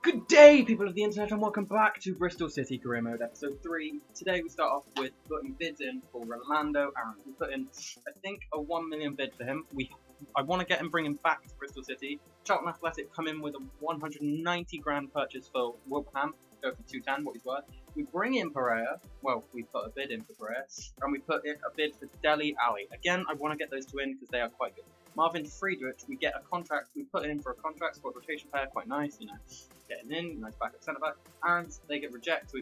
Good day, people of the internet, and welcome back to Bristol City Career Mode episode 3. Today we start off with putting bids in for Rolando Aaron. We put in, I think, a 1 million bid for him. I want to get him, bring him back to Bristol City. Charlton Athletic come in with a 190 grand purchase for Wilbraham, go for 210, what he's worth. We bring in Pereira, well, we put a bid in for Pereira, and we put in a bid for Dele Alli. Again, I want to get those two in because they are quite good. Marvin Friedrich, we get a contract, we put in for a contract, squad rotation player, quite nice, getting in, nice backup centre back, and they get rejected, so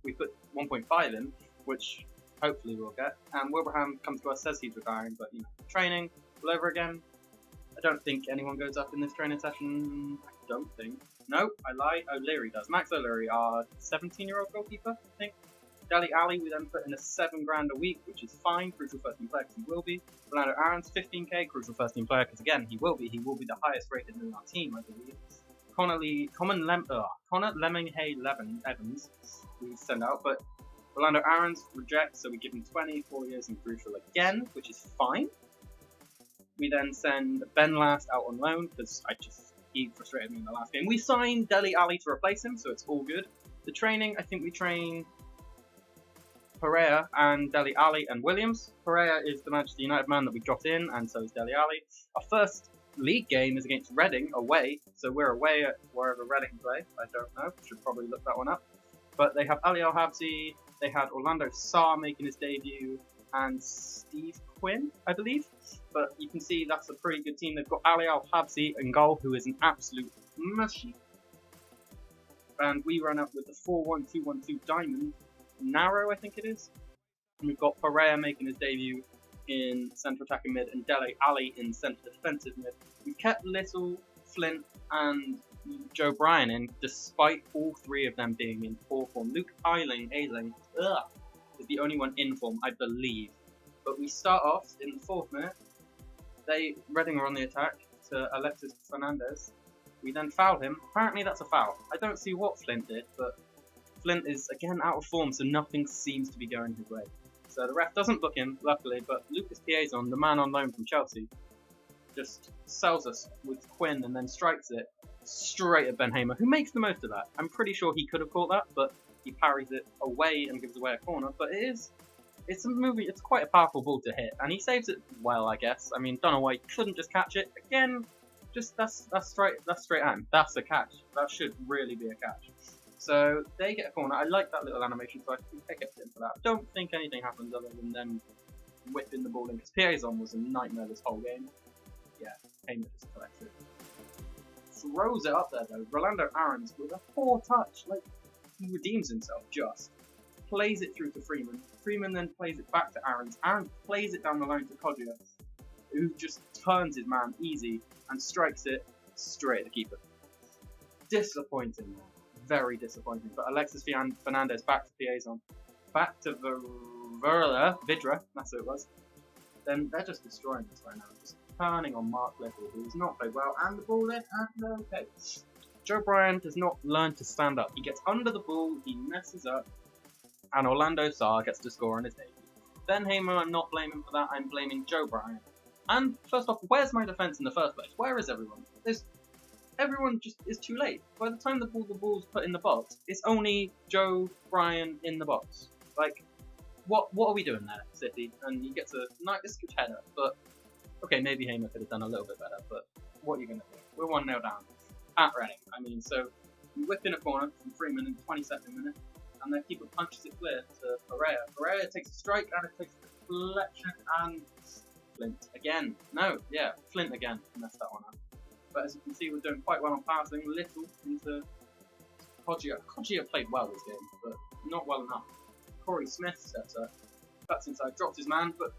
we put 1.5 in, which hopefully we'll get. And Wilbraham comes to us, says he's retiring, but training all over again. I don't think anyone goes up in this training session. I don't think. No, I lie. O'Leary does. Max O'Leary, our 17-year-old goalkeeper, I think. Dele Alli, we then put in a 7 grand a week, which is fine. Crucial first team player because he will be. Rolando Aaron's 15k, crucial first team player because again he will be. He will be the highest rated in our team, I believe. Connor Evans, we send out, but Rolando Aaron's reject, so we give him 20, 4 years in crucial again, which is fine. We then send Ben Last out on loan because he frustrated me in the last game. We signed Dele Alli to replace him, so it's all good. The training, I think we train Pereira and Dele Alli and Williams. Pereira is the Manchester United man that we got in, and so is Dele Alli. Our first league game is against Reading away, so we're away at wherever Reading play. I don't know, should probably look that one up. But they have Ali Al-Habsi, they had Orlando Sarr making his debut, and Steve Quinn, I believe. But you can see that's a pretty good team. They've got Ali Al-Habsi in goal, who is an absolute machine. And we run up with the 4-1-2-1-2 diamond. Narrow, I think it is. And we've got Pereira making his debut in central attacking mid and Dele Alli in central defensive mid. We kept Little, Flint, and Joe Bryan in, despite all three of them being in poor form. Luke Ayling is the only one in form, I believe. But we start off in the 4th minute. Reading are on the attack to Alexis Fernandez. We then foul him. Apparently that's a foul. I don't see what Flint did, but Flint is again out of form, so nothing seems to be going his way. So the ref doesn't book him, luckily, but Lucas Piazon, the man on loan from Chelsea, just sells us with Quinn and then strikes it straight at Ben Hamer, who makes the most of that. I'm pretty sure he could have caught that, but he parries it away and gives away a corner. But it's quite a powerful ball to hit, and he saves it well, I guess. I mean, don't know why he couldn't just catch it. Again, that's straight at him. That's a catch. That should really be a catch. So they get a corner. I like that little animation, so I think I kept it for that. I don't think anything happens other than them whipping the ball in, because Piazon was a nightmare this whole game. Yeah, Hamer just collects it. Throws it up there though. Rolando Aaron's with a poor touch. Like, he redeems himself just. Plays it through to Freeman. Freeman then plays it back to Aaron's. Aaron plays it down the line to Kodja, who just turns his man easy and strikes it straight at the keeper. Disappointing. Very disappointing. But Alexis Fernandez back to Piazon. Back to Vidra, that's who it was. Then they're just destroying us right now. Just turning on Mark Little, who's not played well, and the ball in, and okay. Joe Bryan does not learn to stand up. He gets under the ball, he messes up, and Orlando Sarr gets to score on his debut. Ben Hamer, I'm not blaming for that, I'm blaming Joe Bryan. And first off, where's my defence in the first place? Where is everyone? Everyone just is too late. By the time the ball's put in the box, it's only Joe Bryan in the box. Like, what are we doing there, City? And he gets a nice good header, but okay, maybe Hamer could have done a little bit better, but what are you going to do? We're 1-0 down at Reading. I mean, so we whip in a corner from Freeman in the 22nd minute, and their keeper punches it clear to Pereira. Pereira takes a strike, and it takes a deflection, and Flint again. No, yeah, Flint again. Messed that one up. But as you can see, we're doing quite well on passing. Little into Kodja. Kodja played well this game, but not well enough. Corey Smith steps up, cuts inside, drops his man, but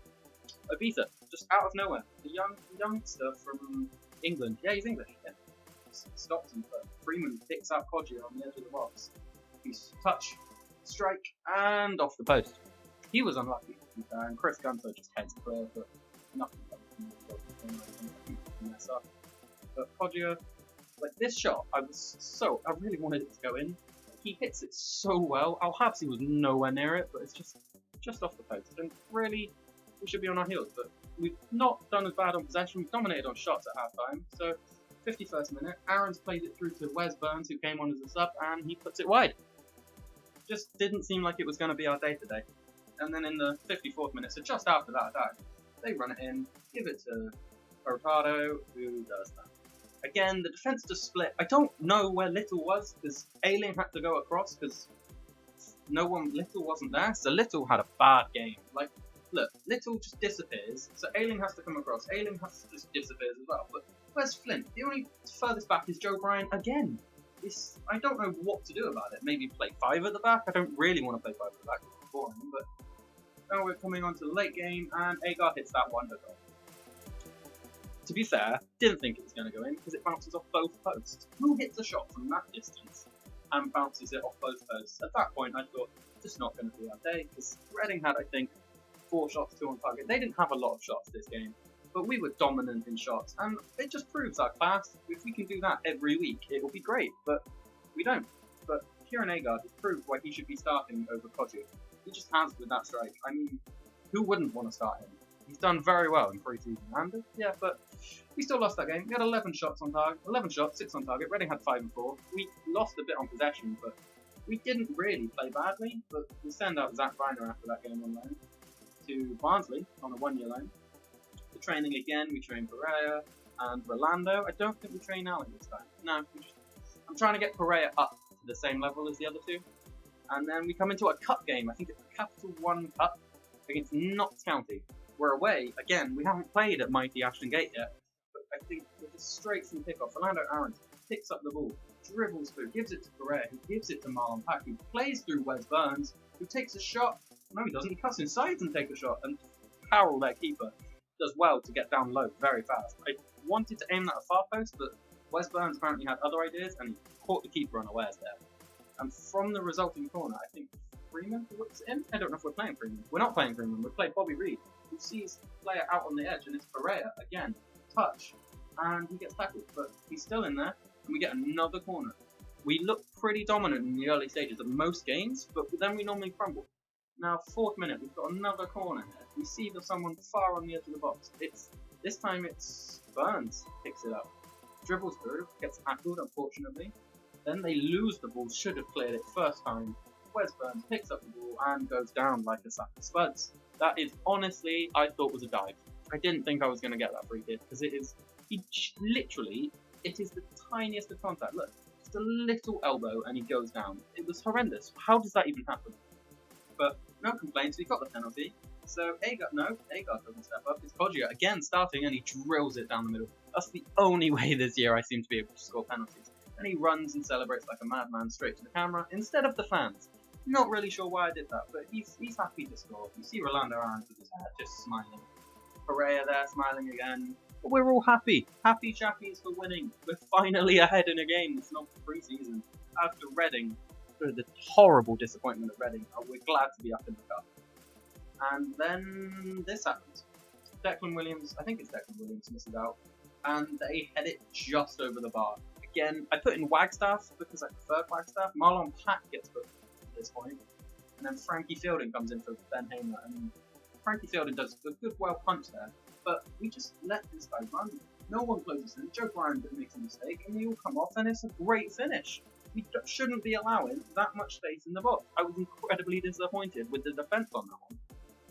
Obita, just out of nowhere, the youngster from England. Yeah, he's English. Yeah, stops him, but Freeman picks up Kodja on the edge of the box. He's touch, strike, and off the post. He was unlucky, and Chris Gunter just heads clear, but nothing. Mess up. But Kodja, like this shot, I really wanted it to go in. He hits it so well. Al-Habsi was nowhere near it, but it's just off the post. And really, we should be on our heels. But we've not done as bad on possession. We've dominated on shots at half time. So 51st minute, Aaron's played it through to Wes Burns, who came on as a sub, and he puts it wide. Just didn't seem like it was going to be our day today. And then in the 54th minute, so just after that attack, they run it in, give it to Ricardo, who does that. Again, the defense just split. I don't know where Little was, because Ailing had to go across, because Little wasn't there, so Little had a bad game. Like, look, Little just disappears, so Ailing has to come across. Ailing has to just disappears as well. But where's Flint? The only furthest back is Joe Bryan again. I don't know what to do about it. Maybe play 5 at the back. I don't really want to play 5 at the back. It's boring, but now we're coming on to the late game, and Agar hits that wonder goal. To be fair, didn't think it was going to go in because it bounces off both posts. Who hits a shot from that distance and bounces it off both posts? At that point, I thought, it's not going to be our day, because Reading had, I think, 4 shots, 2 on target. They didn't have a lot of shots this game, but we were dominant in shots, and it just proves our class. If we can do that every week, it will be great, but we don't. But Kieran Agar has proved why he should be starting over Kodju. He just has with that strike. I mean, who wouldn't want to start him? He's done very well in pre-season, and yeah, but we still lost that game. We had 11 shots on target, 11 shots, 6 on target. Reading had 5 and 4. We lost a bit on possession, but we didn't really play badly. But we send out Zach Reiner after that game on loan to Barnsley on a 1-year loan. For training again, we train Pereira and Rolando. I don't think we train Ali this time. No, I'm trying to get Pereira up to the same level as the other two. And then we come into a cup game. I think it's a Capital One Cup against Notts County. We're away. Again, we haven't played at Mighty Ashton Gate yet. But I think we're just straight from the kickoff. Rolando Aaron picks up the ball, dribbles through, gives it to Pereira, who gives it to Marlon Pack, who plays through Wes Burns, who takes a shot. No, he doesn't. He cuts inside and takes a shot. And Powell, their keeper, does well to get down low very fast. I wanted to aim that at far post, but Wes Burns apparently had other ideas, and he caught the keeper unawares there. And from the resulting corner, I think Freeman whips it in. I don't know if we're playing Freeman. We're not playing Freeman. We play Bobby Reed, who sees the player out on the edge, and it's Pereira again. Touch, and he gets tackled, but he's still in there, and we get another corner. We look pretty dominant in the early stages of most games, but then we normally crumble. Now, 4th minute, we've got another corner here. We see there's someone far on the edge of the box. This time it's Burns picks it up, dribbles through, gets tackled, unfortunately. Then they lose the ball, should have cleared it first time. Wes Burns picks up the ball and goes down like a sack of spuds. That is honestly, I thought was a dive. I didn't think I was going to get that free kick, because it is the tiniest of contact. Look, just a little elbow and he goes down. It was horrendous. How does that even happen? But no complaints, we got the penalty. So Agar doesn't step up. It's Kodju again starting, and he drills it down the middle. That's the only way this year I seem to be able to score penalties. And he runs and celebrates like a madman straight to the camera instead of the fans. Not really sure why I did that, but he's happy to score. You see Rolando Aaron with his head just smiling. Pereira there smiling again. But we're all happy. Happy chappies for winning. We're finally ahead in a game. It's not pre-season. After Reading, the horrible disappointment of Reading, we're glad to be up in the cup. And then this happens. Declan Williams, I think it's Declan Williams, misses out. And they head it just over the bar. Again, I put in Wagstaff because I preferred Wagstaff. Marlon Pack gets put at this point. And then Frankie Fielding comes in for Ben Hamer. And Frankie Fielding does a good, well punch there. But we just let this guy run. No one closes in. Joe Bryan makes a mistake, and we all come off, and it's a great finish. We shouldn't be allowing that much space in the box. I was incredibly disappointed with the defence on that one.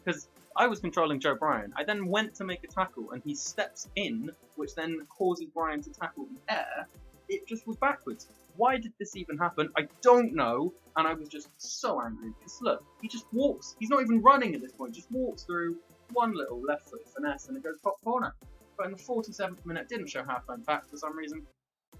Because I was controlling Joe Bryan. I then went to make a tackle, and he steps in, which then causes Bryan to tackle the air. It just was backwards. Why did this even happen? I don't know, and I was just so angry. Because look, he just walks. He's not even running at this point. Just walks through one little left foot finesse, and it goes top corner. But in the 47th minute, didn't show half-time back for some reason.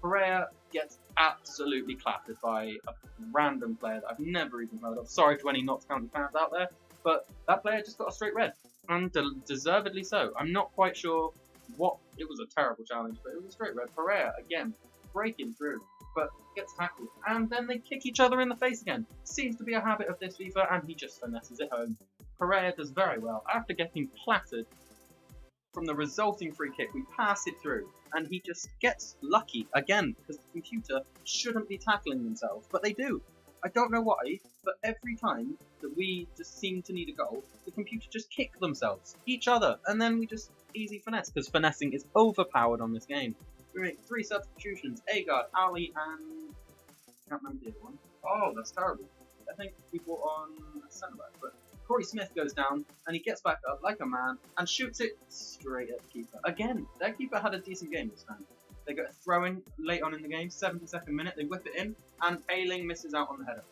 Pereira gets absolutely clattered by a random player that I've never even heard of. Sorry to any Notts County fans out there, but that player just got a straight red, and deservedly so. I'm not quite sure what. It was a terrible challenge, but it was a straight red. Pereira again breaking through, but gets tackled, and then they kick each other in the face again. Seems to be a habit of this FIFA, and he just finesses it home. Pereira does very well. After getting plattered from the resulting free kick, we pass it through, and he just gets lucky again, because the computer shouldn't be tackling themselves, but they do. I don't know why, but every time that we just seem to need a goal, the computer just kick themselves, each other, and then we just easy finesse, because finessing is overpowered on this game. We make 3 substitutions, Agard, Ali, and I can't remember the other one. Oh, that's terrible. I think we brought on a centre back, but Corey Smith goes down and he gets back up like a man and shoots it straight at the keeper. Again, their keeper had a decent game this time. They got a throw-in late on in the game, 72nd minute, they whip it in, and Ayling misses out on the header.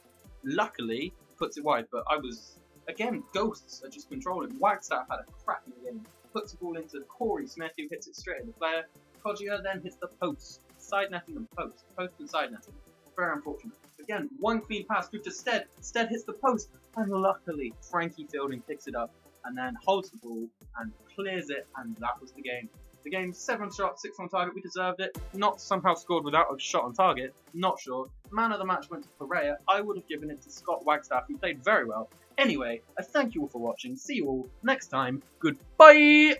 Luckily, puts it wide, but I was, again, ghosts are just controlling. Wagstaff had a cracking game. Puts the ball into Corey Smith, who hits it straight at the player. Kodjia then hits the post, side netting and post and side netting. Very unfortunate. Again, one clean pass through to Stead. Stead hits the post, and luckily Frankie Fielding picks it up and then holds the ball and clears it, and that was the game. The game, 7 shots, 6 on target. We deserved it. Not somehow scored without a shot on target. Not sure. Man of the match went to Pereira. I would have given it to Scott Wagstaff, who played very well. Anyway, I thank you all for watching. See you all next time. Goodbye!